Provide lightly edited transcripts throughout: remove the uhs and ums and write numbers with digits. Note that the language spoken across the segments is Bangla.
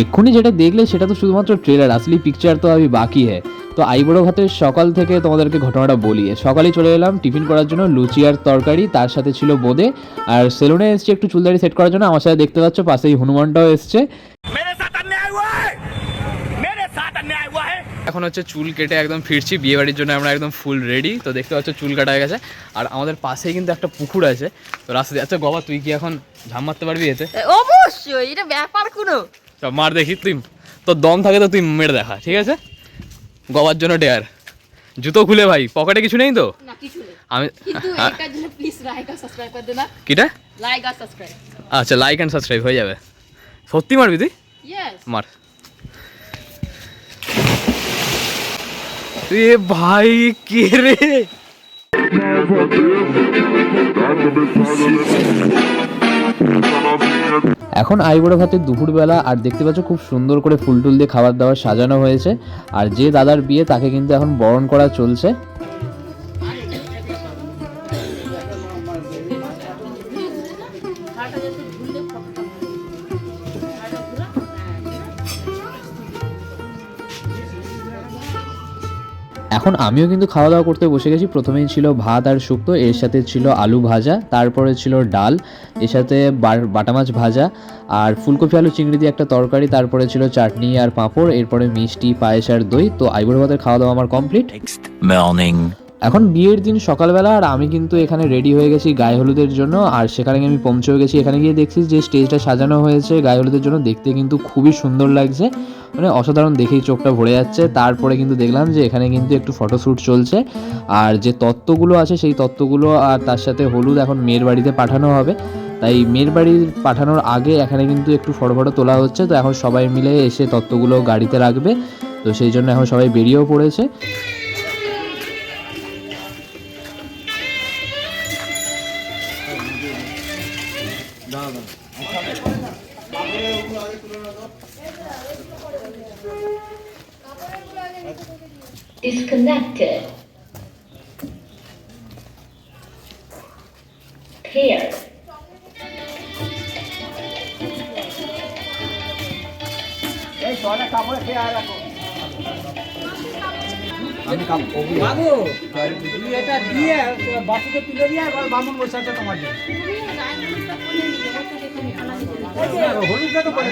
এক্ষুনি যেটা দেখলে সেটা তো শুধুমাত্র ট্রেলার, আসলে পিকচার তো আমি বাকি হ্যাঁ। তো আইবুড়ো ভাতের সকাল থেকে তোমাদেরকে ঘটনাটা বলি। সকালেই চলে এলাম টিফিন করার জন্য, লুচি আর তরকারি, তার সাথে ছিল বোঁদে। আর সেলুনে এসেছি একটু চুলদারি সেট করার জন্য। আমার সাথে দেখতে পাচ্ছ পাশেই হনুমানটাও এসছে। এখন হচ্ছে চুল কেটে একদম ফিরছি বিয়ে বাড়ির জন্য, আমরা একদম ফুল রেডি। তো দেখতে পাচ্ছ চুল কাটা হয়ে গেছে, আর আমাদের পাশেই কিন্তু একটা পুকুর আছে। তো রাস্তা দিয়ে আচ্ছা গবা তুই কি এখন ঝাম মারতে পারবি এতে? অবশ্যই, এটা ব্যাপার কোনো। তো মার দেখি, তুই তোর দম থাকে তো তুই মেরে দেখা, ঠিক আছে? গবার জন্য ডেয়ার। জুতো খুলে ভাই, পকেটে কিছু নেই তো? না কিছু নেই, আমি কিন্তু এটার জন্য প্লিজ লাইক আর সাবস্ক্রাইব করে দেনা। কিটা? লাইক আর সাবস্ক্রাইব। আচ্ছা লাইক অ্যান্ড সাবস্ক্রাইব হয়ে যাবে। সত্যি মারবি তুই? ইয়েস মার। এ ভাই কে রে? এখন আইবুড়ো ভাতের দুপুরবেলা, আর দেখতে পাচ্ছ খুব সুন্দর করে ফুল টুল দিয়ে খাবার দাবার সাজানো হয়েছে। আর যে দাদার বিয়ে তাকে কিন্তু এখন বরণ করা চলছে। এখন আমিও কিন্তু খাওয়া দাওয়া করতে বসে গেছি। প্রথমেই ছিল ভাত আর শুক্তো, এর সাথে ছিল আলু ভাজা, তারপরে ছিল ডাল, এর সাথে বাটা মাছ ভাজা, আর ফুলকপি আলু চিংড়ি দিয়ে একটা তরকারি, তারপরে ছিল চাটনি আর পাঁপড়, এরপরে মিষ্টি, পায়েস আর দই। তো আইবুড়ো ভাতের খাওয়া দাওয়া আমার কমপ্লিট। এখন বিয়ের দিন সকালবেলা, আর আমি কিন্তু এখানে রেডি হয়ে গেছি গায়ে হলুদের জন্য। আর সেখানে আমি পৌঁছেও গেছি। এখানে গিয়ে দেখছি যে স্টেজটা সাজানো হয়েছে গায়ে হলুদের জন্য, দেখতে কিন্তু খুবই সুন্দর লাগছে, মানে অসাধারণ, দেখেই চোখটা ভরে যাচ্ছে। তারপরে কিন্তু দেখলাম যে এখানে কিন্তু একটু ফটোশ্যুট চলছে, আর যে তত্ত্বগুলো আছে সেই তত্ত্বগুলো আর তার সাথে হলুদ এখন মেয়ের বাড়িতে পাঠানো হবে। তাই মেয়ের বাড়ি পাঠানোর আগে এখানে কিন্তু একটু ফটো তোলা হচ্ছে। তো এখন সবাই মিলে এসে তত্ত্বগুলো গাড়িতে রাখবে, তো সেই জন্য এখন সবাই বেরিয়েও পড়েছে। Disconnected. Pair. এটা দিয়ে বাসুকে তুলে দিয়ে বামুন বসে আছে তোমার জন্য। হলুদটা তো করে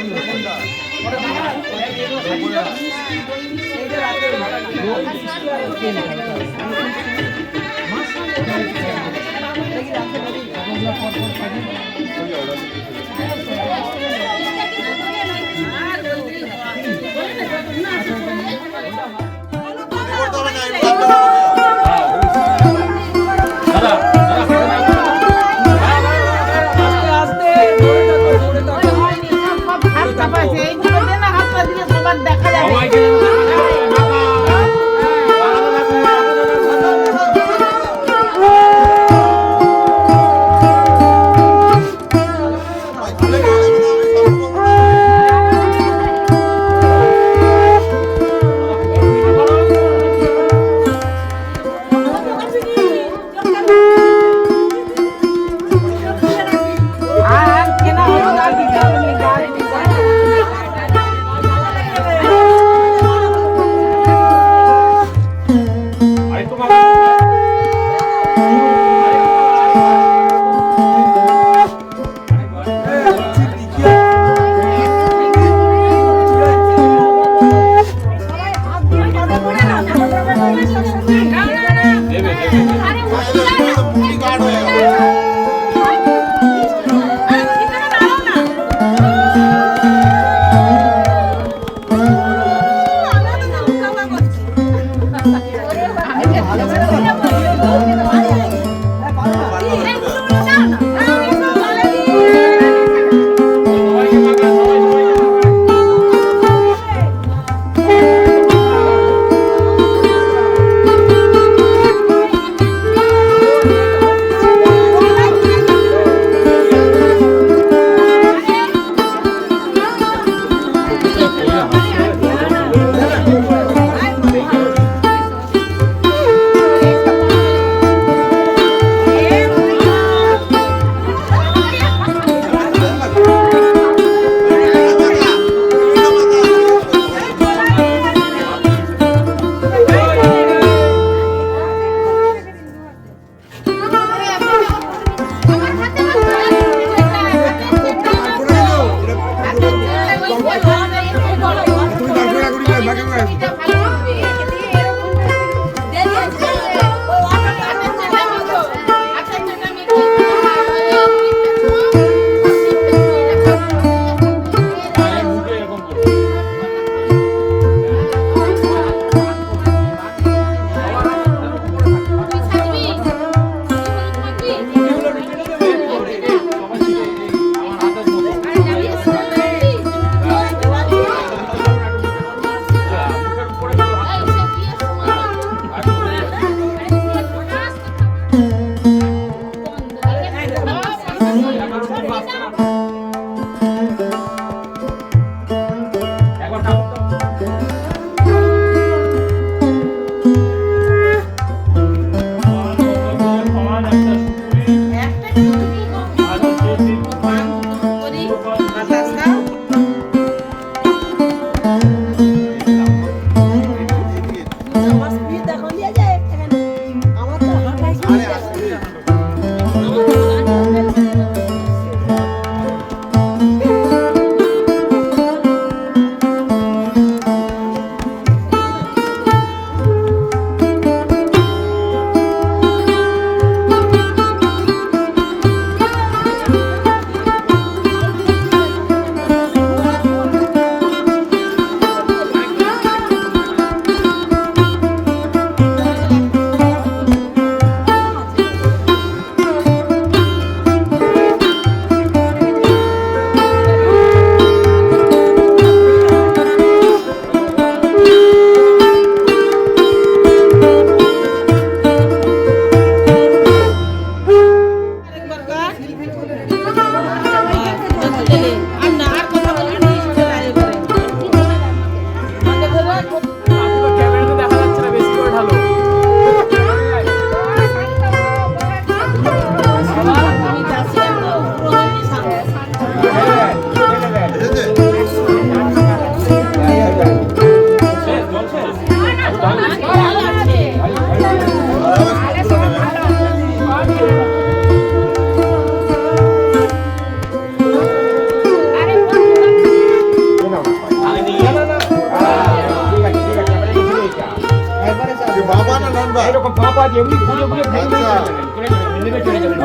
আছে এমনি ঘুরে ঘুরে ঘুরে ঘুরে চলে যাবে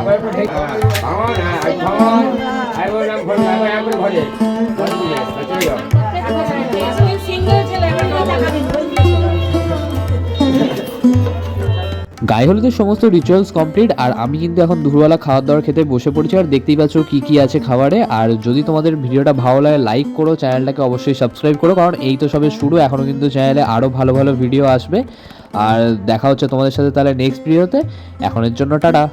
আবার একটু ঠিক ভাঙন ভাঙন আইবো নাম ঘরে আবার একবার ঘরে চলে যাও গায়ে হলুদের সমস্ত রিচুয়ালস কমপ্লিট, আর আমি কিন্তু এখন দুপুরবেলা খাওয়ার দাওয়ার খেতে বসে পড়েছি। আর দেখতেই পাচ্ছ কি কি আছে খাবারে। আর যদি তোমাদের ভিডিওটা ভালো লাগে লাইক করো, চ্যানেলটাকে অবশ্যই সাবস্ক্রাইব করো, কারণ এই তো সবে শুরু, এখনও কিন্তু চ্যানেলে আরও ভালো ভালো ভিডিও আসবে। আর দেখা হচ্ছে তোমাদের সাথে তাহলে নেক্সট ভিডিওতে। এখনের জন্য টাটা।